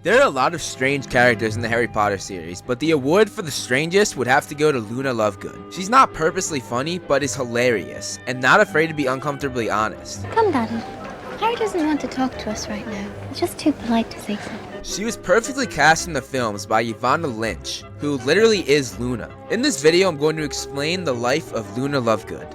There are a lot of strange characters in the Harry Potter series, but the award for the strangest would have to go to Luna Lovegood. She's not purposely funny, but is hilarious, and not afraid to be uncomfortably honest. Come, Daddy. Harry doesn't want to talk to us right now. He's just too polite to say so. She was perfectly cast in the films by Ivana Lynch, who literally is Luna. In this video, I'm going to explain the life of Luna Lovegood.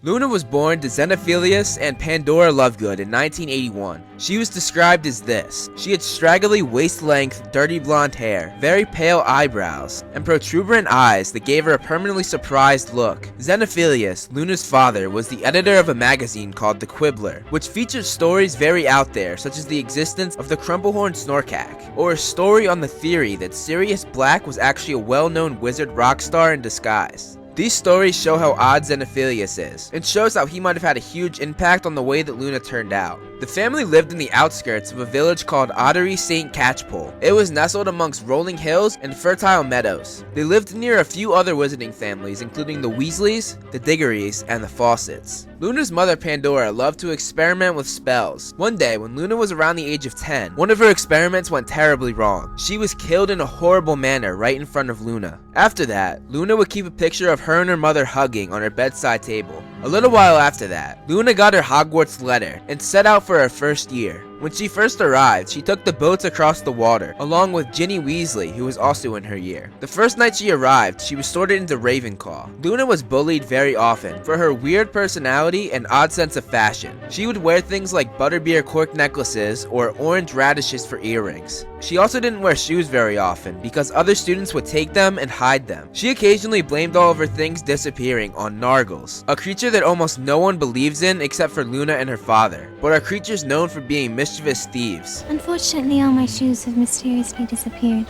Luna was born to Xenophilius and Pandora Lovegood in 1981. She was described as this. She had straggly waist-length, dirty blonde hair, very pale eyebrows, and protuberant eyes that gave her a permanently surprised look. Xenophilius, Luna's father, was the editor of a magazine called The Quibbler, which featured stories very out there, such as the existence of the Crumplehorn Snorkack, or a story on the theory that Sirius Black was actually a well-known wizard rock star in disguise. These stories show how odd Xenophilius is, and shows how he might have had a huge impact on the way that Luna turned out. The family lived in the outskirts of a village called Ottery St. Catchpole. It was nestled amongst rolling hills and fertile meadows. They lived near a few other wizarding families, including the Weasleys, the Diggories, and the Fawcetts. Luna's mother Pandora loved to experiment with spells. One day, when Luna was around the age of 10, one of her experiments went terribly wrong. She was killed in a horrible manner right in front of Luna. After that, Luna would keep a picture of her and her mother hugging on her bedside table. A little while after that, Luna got her Hogwarts letter and set out for her first year. When she first arrived, she took the boats across the water, along with Ginny Weasley, who was also in her year. The first night she arrived, she was sorted into Ravenclaw. Luna was bullied very often for her weird personality and odd sense of fashion. She would wear things like butterbeer cork necklaces or orange radishes for earrings. She also didn't wear shoes very often because other students would take them and hide them. She occasionally blamed all of her things disappearing on Nargles, a creature that almost no one believes in except for Luna and her father, but are creatures known for being mischievous thieves. Unfortunately, all my shoes have mysteriously disappeared.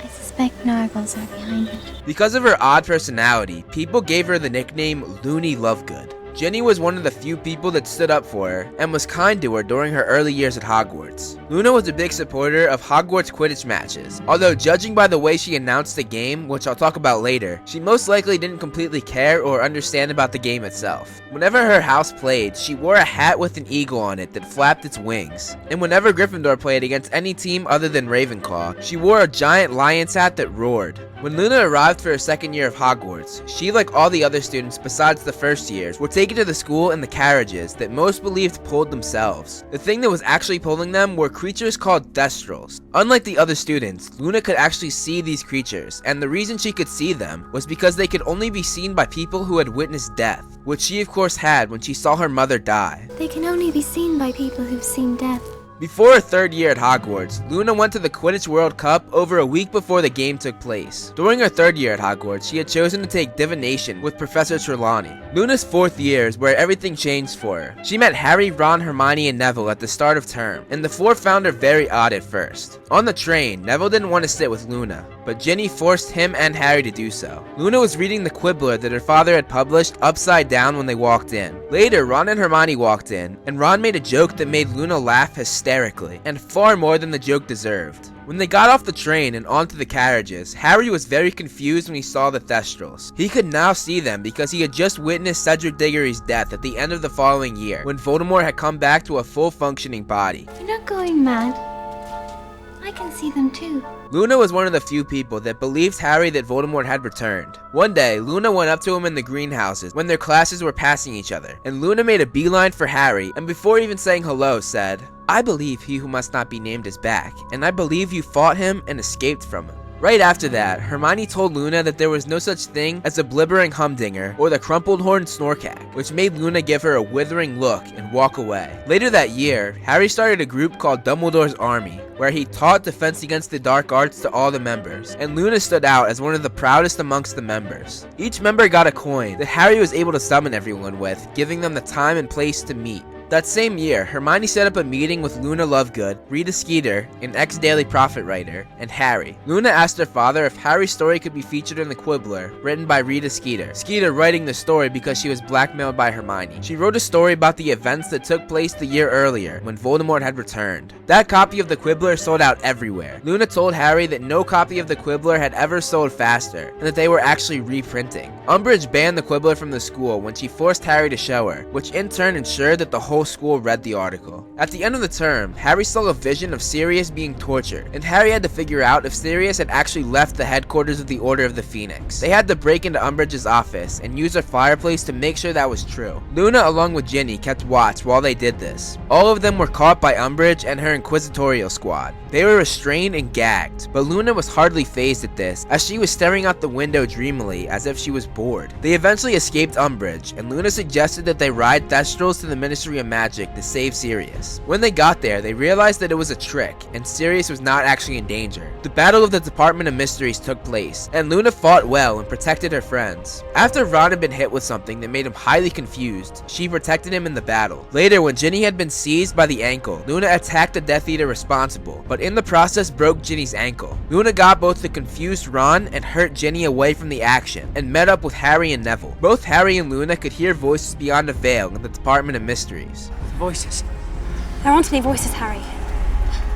I suspect Nargles are behind it. Because of her odd personality, people gave her the nickname Loony Lovegood. Ginny was one of the few people that stood up for her and was kind to her during her early years at Hogwarts. Luna was a big supporter of Hogwarts Quidditch matches, although judging by the way she announced the game, which I'll talk about later, she most likely didn't completely care or understand about the game itself. Whenever her house played, she wore a hat with an eagle on it that flapped its wings. And whenever Gryffindor played against any team other than Ravenclaw, she wore a giant lion's hat that roared. When Luna arrived for her second year of Hogwarts, she, like all the other students besides the first years, were taken to the school in the carriages that most believed pulled themselves. The thing that was actually pulling them were creatures called thestrals. Unlike the other students, Luna could actually see these creatures, and the reason she could see them was because they could only be seen by people who had witnessed death, which she of course had when she saw her mother die. They can only be seen by people who've seen death. Before her third year at Hogwarts, Luna went to the Quidditch World Cup over a week before the game took place. During her third year at Hogwarts, she had chosen to take divination with Professor Trelawney. Luna's fourth year is where everything changed for her. She met Harry, Ron, Hermione, and Neville at the start of term, and the four found her very odd at first. On the train, Neville didn't want to sit with Luna, but Ginny forced him and Harry to do so. Luna was reading the Quibbler that her father had published upside down when they walked in. Later, Ron and Hermione walked in, and Ron made a joke that made Luna laugh hysterically, and far more than the joke deserved. When they got off the train and onto the carriages, Harry was very confused when he saw the thestrals. He could now see them because he had just witnessed Cedric Diggory's death at the end of the following year, when Voldemort had come back to a full functioning body. You're not going mad. I can see them too. Luna was one of the few people that believed Harry that Voldemort had returned. One day, Luna went up to him in the greenhouses when their classes were passing each other, and Luna made a beeline for Harry, and before even saying hello, said, "I believe he who must not be named is back, and I believe you fought him and escaped from him." Right after that, Hermione told Luna that there was no such thing as a blibbering humdinger or the Crumplehorn Snorkack, which made Luna give her a withering look and walk away. Later that year, Harry started a group called Dumbledore's Army, where he taught defense against the dark arts to all the members, and Luna stood out as one of the proudest amongst the members. Each member got a coin that Harry was able to summon everyone with, giving them the time and place to meet. That same year, Hermione set up a meeting with Luna Lovegood, Rita Skeeter, an ex-Daily Prophet writer, and Harry. Luna asked her father if Harry's story could be featured in The Quibbler, written by Rita Skeeter. Skeeter writing the story because she was blackmailed by Hermione. She wrote a story about the events that took place the year earlier, when Voldemort had returned. That copy of The Quibbler sold out everywhere. Luna told Harry that no copy of The Quibbler had ever sold faster, and that they were actually reprinting. Umbridge banned The Quibbler from the school when she forced Harry to show her, which in turn ensured that the whole school read the article. At the end of the term, Harry saw a vision of Sirius being tortured, and Harry had to figure out if Sirius had actually left the headquarters of the Order of the Phoenix. They had to break into Umbridge's office and use a fireplace to make sure that was true. Luna, along with Ginny, kept watch while they did this. All of them were caught by Umbridge and her inquisitorial squad. They were restrained and gagged, but Luna was hardly fazed at this, as she was staring out the window dreamily as if she was bored. They eventually escaped Umbridge, and Luna suggested that they ride thestrals to the Ministry of Magic to save Sirius. When they got there, they realized that it was a trick, and Sirius was not actually in danger. The Battle of the Department of Mysteries took place, and Luna fought well and protected her friends. After Ron had been hit with something that made him highly confused, she protected him in the battle. Later, when Ginny had been seized by the ankle, Luna attacked the Death Eater responsible, but in the process broke Ginny's ankle. Luna got both the confused Ron and hurt Ginny away from the action, and met up with Harry and Neville. Both Harry and Luna could hear voices beyond a veil in the Department of Mysteries. Voices. There aren't any voices, Harry.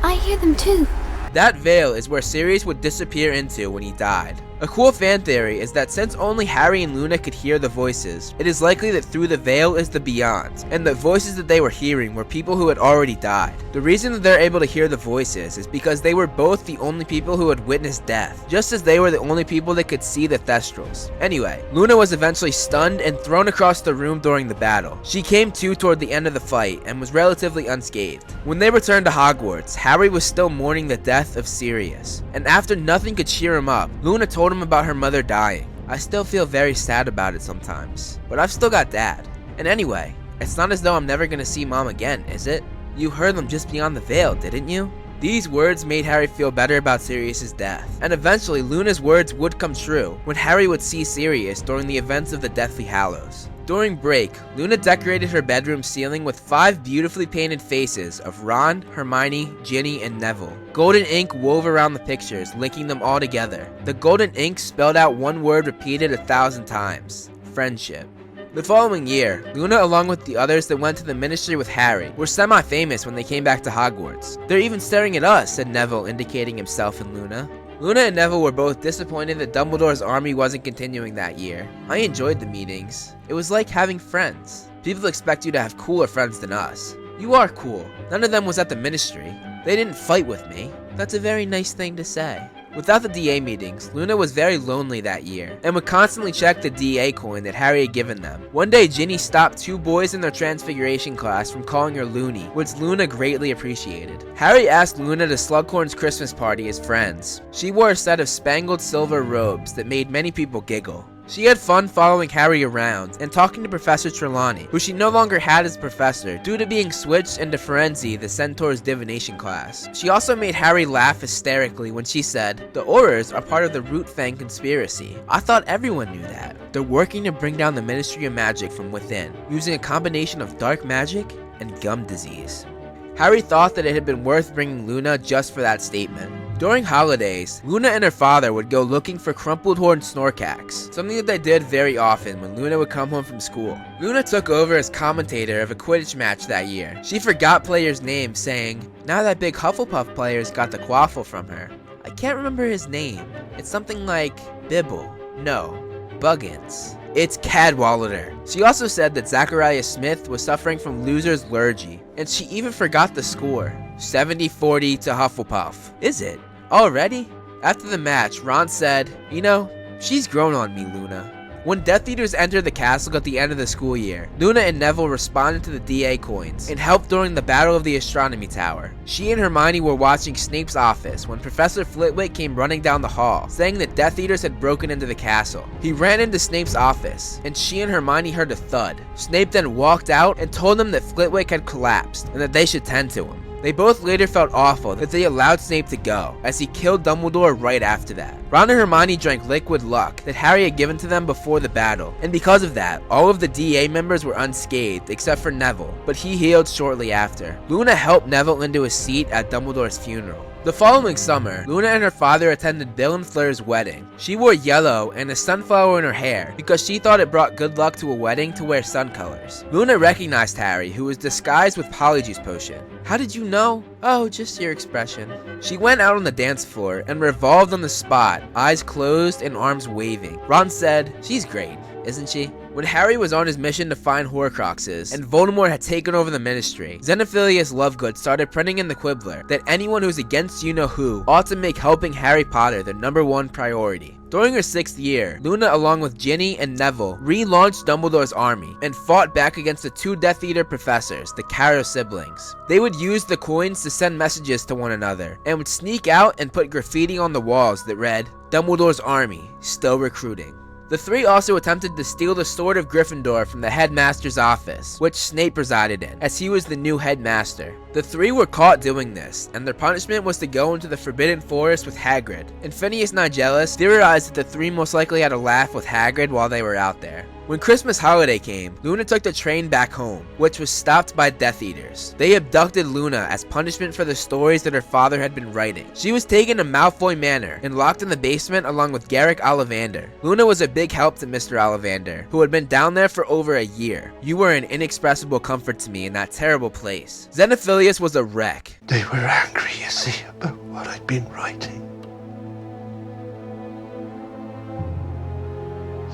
I hear them too. That veil is where Sirius would disappear into when he died. A cool fan theory is that since only Harry and Luna could hear the voices, it is likely that through the veil is the beyond, and the voices that they were hearing were people who had already died. The reason that they're able to hear the voices is because they were both the only people who had witnessed death, just as they were the only people that could see the thestrals. Anyway, Luna was eventually stunned and thrown across the room during the battle. She came to toward the end of the fight and was relatively unscathed. When they returned to Hogwarts, Harry was still mourning the death of Sirius, and after nothing could cheer him up, Luna told him about her mother dying. I still feel very sad about it sometimes, but I've still got Dad. And anyway, it's not as though I'm never gonna see Mom again, is it? You heard them just beyond the veil, didn't you? These words made Harry feel better about Sirius's death, and eventually Luna's words would come true when Harry would see Sirius during the events of the Deathly Hallows. During break, Luna decorated her bedroom ceiling with 5 beautifully painted faces of Ron, Hermione, Ginny, and Neville. Golden ink wove around the pictures, linking them all together. The golden ink spelled out one word repeated 1,000 times: friendship. The following year, Luna, along with the others that went to the ministry with Harry, were semi-famous when they came back to Hogwarts. "They're even staring at us," said Neville, indicating himself and Luna. Luna and Neville were both disappointed that Dumbledore's army wasn't continuing that year. I enjoyed the meetings. It was like having friends. People expect you to have cooler friends than us. You are cool. None of them was at the ministry. They didn't fight with me. That's a very nice thing to say. Without the DA meetings, Luna was very lonely that year, and would constantly check the DA coin that Harry had given them. One day, Ginny stopped 2 boys in their transfiguration class from calling her Loony, which Luna greatly appreciated. Harry asked Luna to Slughorn's Christmas party as friends. She wore a set of spangled silver robes that made many people giggle. She had fun following Harry around and talking to Professor Trelawney, who she no longer had as professor due to being switched into Ferenzi, the Centaur's divination class. She also made Harry laugh hysterically when she said, "The Aurors are part of the Root Fang conspiracy. I thought everyone knew that. They're working to bring down the Ministry of Magic from within, using a combination of dark magic and gum disease." Harry thought that it had been worth bringing Luna just for that statement. During holidays, Luna and her father would go looking for crumpled horned snorkax, something that they did very often when Luna would come home from school. Luna took over as commentator of a Quidditch match that year. She forgot players' names, saying, "Now that big Hufflepuff player's got the quaffle from her. I can't remember his name. It's something like Bibble. No, Buggins. It's Cadwallader." She also said that Zachariah Smith was suffering from loser's lurgy, and she even forgot the score. 70-40 to Hufflepuff. Is it? Already? After the match, Ron said, "You know, she's grown on me, Luna." When Death Eaters entered the castle at the end of the school year, Luna and Neville responded to the DA coins and helped during the Battle of the Astronomy Tower. She and Hermione were watching Snape's office when Professor Flitwick came running down the hall, saying that Death Eaters had broken into the castle. He ran into Snape's office, and she and Hermione heard a thud. Snape then walked out and told them that Flitwick had collapsed and that they should tend to him. They both later felt awful that they allowed Snape to go, as he killed Dumbledore right after that. Ron and Hermione drank liquid luck that Harry had given to them before the battle, and because of that, all of the DA members were unscathed except for Neville, but he healed shortly after. Luna helped Neville into a seat at Dumbledore's funeral. The following summer, Luna and her father attended Bill and Fleur's wedding. She wore yellow and a sunflower in her hair because she thought it brought good luck to a wedding to wear sun colors. Luna recognized Harry, who was disguised with Polyjuice Potion. "How did you know?" "Oh, just your expression." She went out on the dance floor and revolved on the spot, eyes closed and arms waving. Ron said, "She's great, isn't she?" When Harry was on his mission to find Horcruxes, and Voldemort had taken over the Ministry, Xenophilius Lovegood started printing in the Quibbler that anyone who's against you-know-who ought to make helping Harry Potter their #1 priority. During her 6th year, Luna along with Ginny and Neville relaunched Dumbledore's army and fought back against the 2 Death Eater professors, the Carrow siblings. They would use the coins to send messages to one another, and would sneak out and put graffiti on the walls that read, "Dumbledore's army, still recruiting." The 3 also attempted to steal the Sword of Gryffindor from the headmaster's office, which Snape resided in, as he was the new headmaster. The 3 were caught doing this, and their punishment was to go into the Forbidden Forest with Hagrid, and Phineas Nigellus theorized that the 3 most likely had a laugh with Hagrid while they were out there. When Christmas holiday came, Luna took the train back home, which was stopped by Death Eaters. They abducted Luna as punishment for the stories that her father had been writing. She was taken to Malfoy Manor and locked in the basement along with Garrick Ollivander. Luna was a big help to Mr. Ollivander, who had been down there for over a year. "You were an inexpressible comfort to me in that terrible place." Xenophilius was a wreck. They were angry, you see, about what I'd been writing.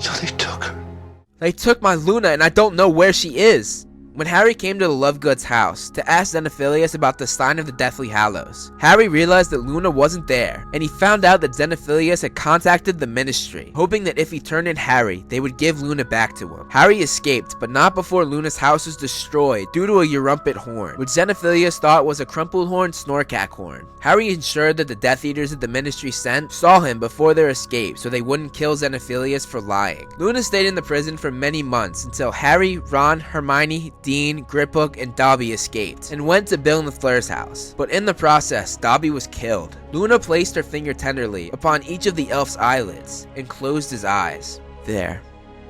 So they took her. "They took my Luna and I don't know where she is." When Harry came to the Lovegood's house to ask Xenophilius about the sign of the Deathly Hallows, Harry realized that Luna wasn't there, and he found out that Xenophilius had contacted the Ministry, hoping that if he turned in Harry, they would give Luna back to him. Harry escaped, but not before Luna's house was destroyed due to a Eurumpet horn, which Xenophilius thought was a crumpled horn Snorkack horn. Harry ensured that the Death Eaters that the Ministry sent saw him before their escape so they wouldn't kill Xenophilius for lying. Luna stayed in the prison for many months until Harry, Ron, Hermione, Dean, Griphook, and Dobby escaped and went to Bill and Fleur's house. But in the process, Dobby was killed. Luna placed her finger tenderly upon each of the elf's eyelids and closed his eyes. There.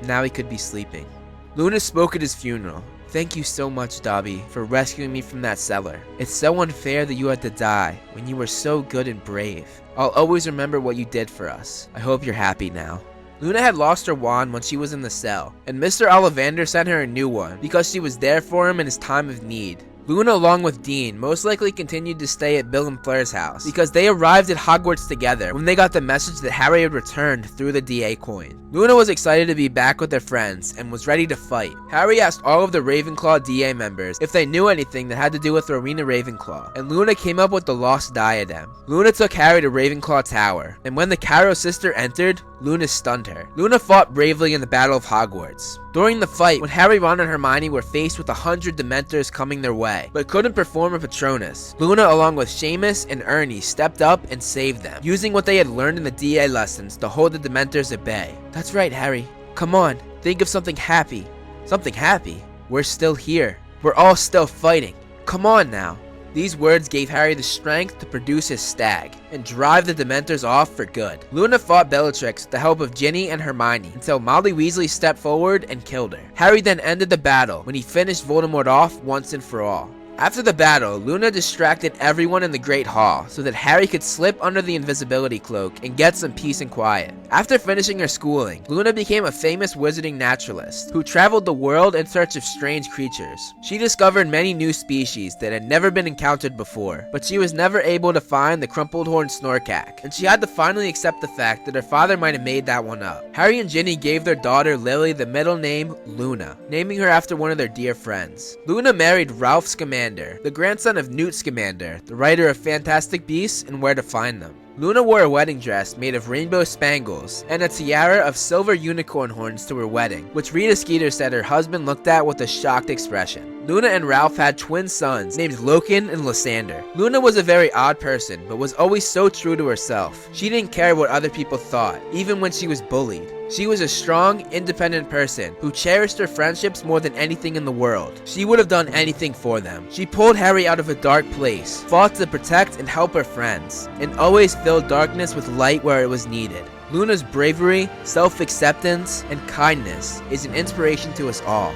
Now he could be sleeping. Luna spoke at his funeral. "Thank you so much, Dobby, for rescuing me from that cellar. It's so unfair that you had to die when you were so good and brave. I'll always remember what you did for us. I hope you're happy now." Luna had lost her wand when she was in the cell, and Mr. Ollivander sent her a new one because she was there for him in his time of need. Luna, along with Dean, most likely continued to stay at Bill and Fleur's house because they arrived at Hogwarts together when they got the message that Harry had returned through the DA coin. Luna was excited to be back with their friends and was ready to fight. Harry asked all of the Ravenclaw DA members if they knew anything that had to do with Rowena Ravenclaw, and Luna came up with the lost diadem. Luna took Harry to Ravenclaw Tower, and when the Carrow sister entered, Luna stunned her. Luna fought bravely in the Battle of Hogwarts. During the fight, when Harry, Ron, and Hermione were faced with 100 Dementors coming their way, but couldn't perform a Patronus, Luna, along with Seamus and Ernie, stepped up and saved them, using what they had learned in the DA lessons to hold the Dementors at bay. "That's right, Harry. Come on, think of something happy." "Something happy? We're still here. We're all still fighting. Come on now." These words gave Harry the strength to produce his stag and drive the Dementors off for good. Luna fought Bellatrix with the help of Ginny and Hermione until Molly Weasley stepped forward and killed her. Harry then ended the battle when he finished Voldemort off once and for all. After the battle, Luna distracted everyone in the Great Hall so that Harry could slip under the invisibility cloak and get some peace and quiet. After finishing her schooling, Luna became a famous wizarding naturalist who traveled the world in search of strange creatures. She discovered many new species that had never been encountered before, but she was never able to find the crumpled horn Snorkack, and she had to finally accept the fact that her father might have made that one up. Harry and Ginny gave their daughter Lily the middle name Luna, naming her after one of their dear friends. Luna married Ralph Scamander, the grandson of Newt Scamander, the writer of Fantastic Beasts and Where to Find Them. Luna wore a wedding dress made of rainbow spangles and a tiara of silver unicorn horns to her wedding, which Rita Skeeter said her husband looked at with a shocked expression. Luna and Ralph had twin sons named Loken and Lysander. Luna was a very odd person, but was always so true to herself. She didn't care what other people thought, even when she was bullied. She was a strong, independent person who cherished her friendships more than anything in the world. She would have done anything for them. She pulled Harry out of a dark place, fought to protect and help her friends, and always filled darkness with light where it was needed. Luna's bravery, self-acceptance, and kindness is an inspiration to us all.